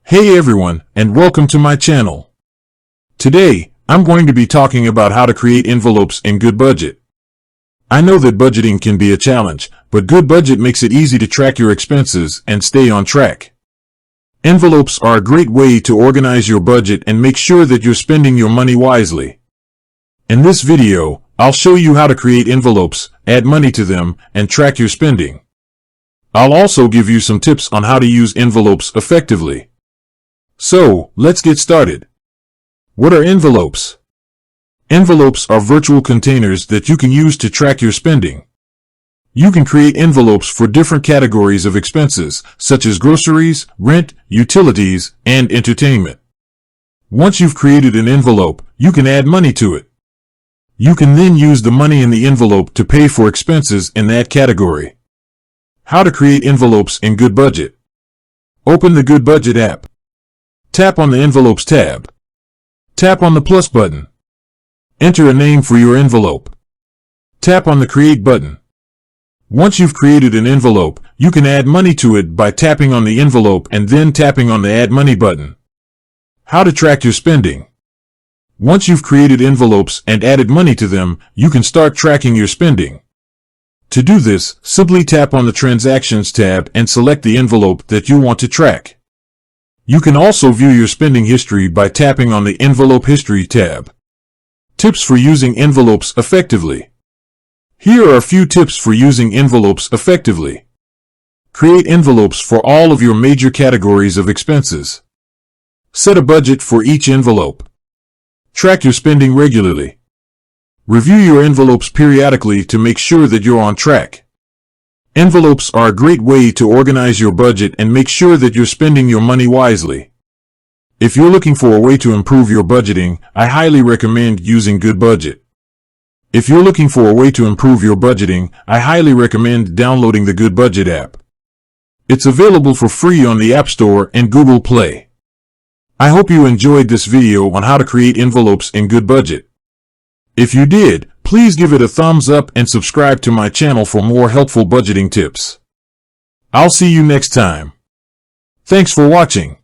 Hey everyone, and welcome to my channel. Today, I'm going to be talking about how to create envelopes in Goodbudget. I know that budgeting can be a challenge, but Goodbudget makes it easy to track your expenses and stay on track. Envelopes are a great way to organize your budget and make sure that you're spending your money wisely. In this video, I'll show you how to create envelopes, add money to them, and track your spending. I'll also give you some tips on how to use envelopes effectively. So, let's get started. What are envelopes? Envelopes are virtual containers that you can use to track your spending. You can create envelopes for different categories of expenses, such as groceries, rent, utilities, and entertainment. Once you've created an envelope, you can add money to it. You can then use the money in the envelope to pay for expenses in that category. How to create envelopes in Goodbudget. Open the Goodbudget app. Tap on the Envelopes tab. Tap on the plus button. Enter a name for your envelope. Tap on the Create button. Once you've created an envelope, you can add money to it by tapping on the envelope and then tapping on the Add Money button. How to track your spending. Once you've created envelopes and added money to them, you can start tracking your spending. To do this, simply tap on the Transactions tab and select the envelope that you want to track. You can also view your spending history by tapping on the Envelope History tab. Tips for using envelopes effectively. Here are a few tips for using envelopes effectively. Create envelopes for all of your major categories of expenses. Set a budget for each envelope. Track your spending regularly. Review your envelopes periodically to make sure that you're on track. Envelopes are a great way to organize your budget and make sure that you're spending your money wisely. If you're looking for a way to improve your budgeting, I highly recommend using Goodbudget. If you're looking for a way to improve your budgeting, I highly recommend downloading the Goodbudget app. It's available for free on the App Store and Google Play. I hope you enjoyed this video on how to create envelopes in Goodbudget. If you did, please give it a thumbs up and subscribe to my channel for more helpful budgeting tips. I'll see you next time. Thanks for watching.